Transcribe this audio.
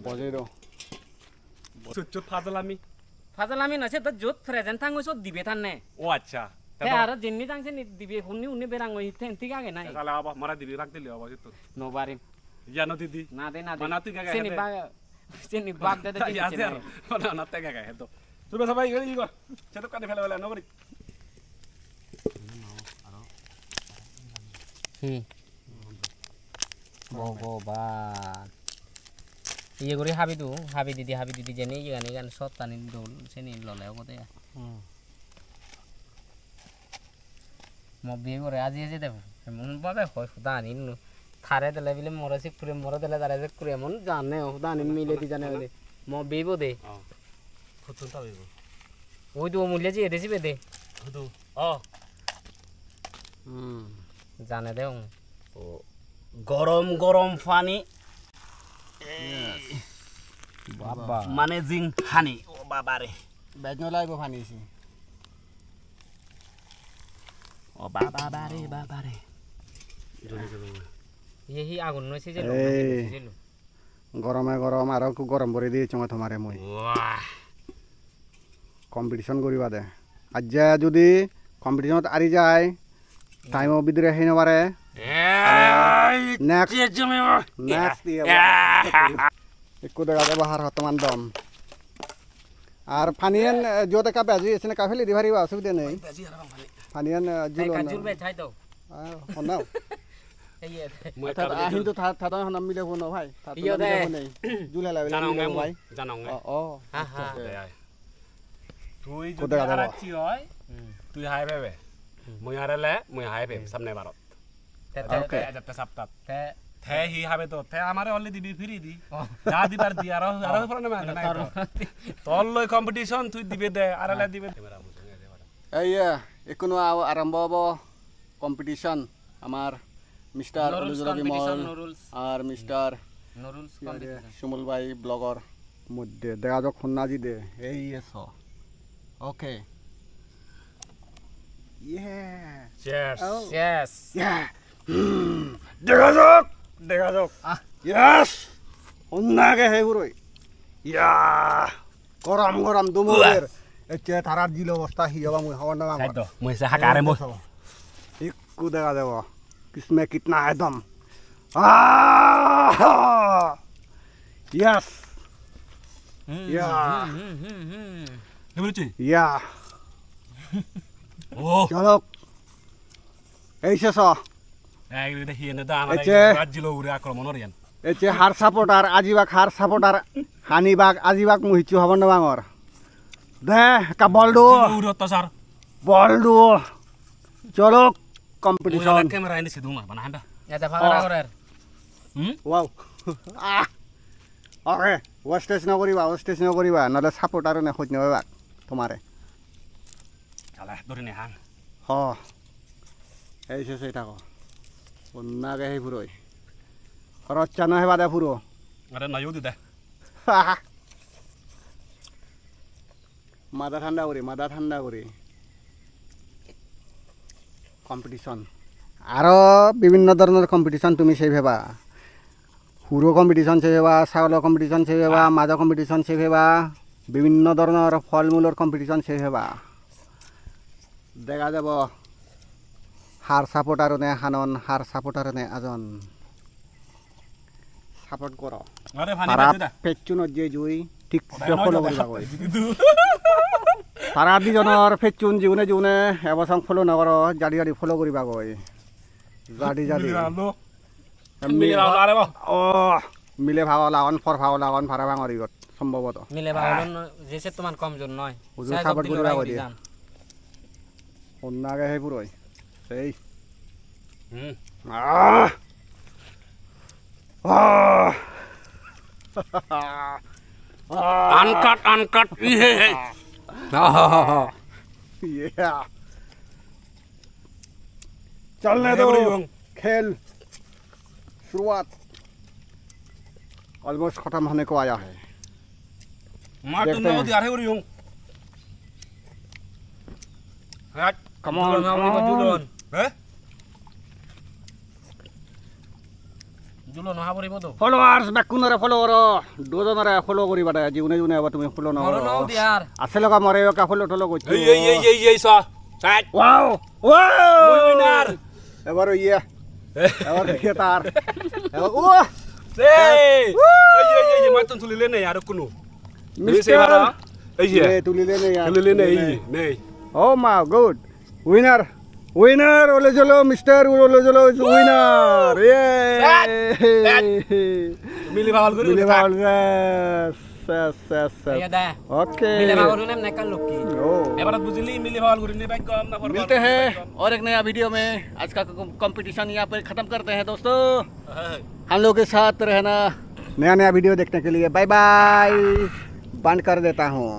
বজে দো চুট ফাজলামি নাছে তো জোত প্রেজেন্ট থাঙ্গো সব দিবে থাননে ও আচ্ছা তে আর জিন্নি থাংছে নি দিবে হুনি উনি বেরাঙ্গ হিতেন ঠিক আগে নাই তাহলে আবার মারা দিবি রাখ দিলি আবার তো নোবারে জানো দিদি না দে মানা তুই কাকা সেনি বাগ দে দে আছে না না তে কাকা হেতো তুই সবাই ই কর সেতো কাটে ফেলে ফেলে নগরি ভগবান ইয়ে করে হাবি দিদি জেনে গান সব টানি দোল সেনি ললেও কতে মবিয়ে করে আজি দেব এমন ভাবে হয় দানি থারে দিলে বিলে মরছি পুরে মরে দিলে তারা যে করে এমন জানে দানি মিলে দি জানে বলে মবিব দে ফুতুন তা হইব ওই তো মূল্য যে এদেছি বেদে ফুতু জানে দে ও গরম গরম পানি বাবা মানে জিং হানি ও বাবারে বেজনো লাইব ফানিছি ও বাবারে এই আগুন নইছে যে গরমে গরম আর গরম করে দিয়েছ তোমারে মই কম্পিটিশন করিবা দে আজ যদি কম্পিটিশনত আরি যায় টাইম বিদরে হেই নবারে নেক্সট একটু দেখা যাবো হার হতমান দম আর ফানিয়ান যত কা বেজি এসে কা ফেলি দিবারিবা অসুবিধা নেই ফানিয়ান জুল বে ছাই দাও হনাও আহিন তো থাতা হনাম মিলে হনো ভাই ইয়ো দে জুলে লাইবে জানো ভাই জানো ও হা তুই যদি আরাচ্ছি হয় তুই হাই বেবে মই আরালে মই হাই বে সামনে বারত তে আজতে সপ্তাহ তে হি হবে তো তে আমারে অলরেডি দিবি ফ্রি দি যা দিবার দি আর ফরনে মা না তোর লই কম্পিটিশন তুই দিবে দে আরালে দিবে এই এখনো আরম্ভ হব কম্পিটিশন আমার মিস্টার অলুজুল বিমল আর মিস্টার নুরুলস কম্পিটিশন সুমল ভাই ব্লগার মধ্যে দেখা যাক খুন্নাজি দে এই এস ওকে Cheers. দেখা যাক ইয়েস খুন্নাকে হে বুড়ই ইয়া গরম গরম দুমুরের এতে তারার দিল অবস্থা হি হবা মুই হওয়া না সাইতো মই সে হাকারে মই একটু দেখা যাব কিসমে কিতনা है दम यस या এমনছি या ও চলো এইসে স এইটা হিনে দা আমার রাজ্যিল উড়ে আক্রমণ হরিয়ান এতে হার সাপোর্টার হার সাপোর্টার হানিবাগ আজিবাগ মুহিচু হব না বাঙর দে কা বলডু উড়ত স্যার বলডু চলো কম্পিটিশন ক্যামেরা এনে সিধু না বানা হাঁটা এটা ফাগরা করার ওয়াও ওকে ওয়েস্টেজ নকরিবা নহলে সাপোর্টার নে খোঁজ নেবা তোমারে আলা ধরে নে হাং হ এইসে সেই থাকো অন্যাকে সেই ফুরোই খরচ চানো হেবা দে ফুরো আরে নাইও দি দে মাথা ঠান্ডা করি কম্পিটিশন আরো বিভিন্ন ধরনের কম্পিটিশন তুমি সেই ভেবা হুরো কম্পিটিশন সেই ভেবা ছাগলের কম্পিটিশন সেই ভেবা মাজা কম্পিটিশন সেই ভেবা বিভিন্ন ধরনের ফলমূলের কম্পিটিশন সেই ভেবা দেখা যাব হার সাপোর্টার নে হানন হার সাপোর্টার নে আজন সাপোর্ট করো আরে ফানি তারা বাজু দা পেচুন যে জুই ঠিক ফলো করিবা কই তারা দুজনের পেচুন জীবনে এবছর ফলো নকর জাড়ি ফলো করিবা কই জাড়ি মিলে আরে বা ও মিলে ভাও লাগন ফর ভাও লাগন ভাড়া ভাঙরিগত সম্ভবত মিলে ভাগন যেসে তোমার কমজোর নয় হুজুর সাপোর্ট করিবা কই অন্যাকে হে পুরোই সেই अनकट ये चलने दो खेल शुरुआत ऑलमोस्ट खत्म होने को आया है मार्टिन नो दिया है उरियों हट कम ऑन हैं জুলো নহা পৰিব তো ফলোৱাৰ্ছ বেকুনৰে ফলোৱাৰ দুজনৰে ফলো কৰিবা দে যোনে যোনে হ'ব তুমি ফলো মৰো নকৰ নও দিয়াৰ আছে লগা মৰে একা ফলো থলো গৈছো এই চ চাই ৱাও মই ৱাও উইনাৰ এবাৰ ইয়ে এবাৰ দেখে তাৰ এবাৰ ও এই মই তো তুলিলে নাই আৰু কোনো মিস্টাৰ এই তুলিলে নে ইয়াৰ তুলিলে নাই নাই ও মা গুড উইনাৰ উইনাৰ ওলে চলো মিস্টাৰ ওলে চলো উইনাৰ মিলি ভাগল কৰি মিলি ভাগল এয়া দে ओके মিলে ভাগৰু নেম নেকাল লকি এবাৰত বুজিলি মিলি ভাগল কৰি নে বাই গম না मिलते हैं और एक नया वीडियो में आज का कंपटीशन यहाँ पर खत्म करते हैं दोस्तों हम लोग के साथ रहना नया नया वीडियो देखने के लिए बाय बाय बंद कर देता हूँ।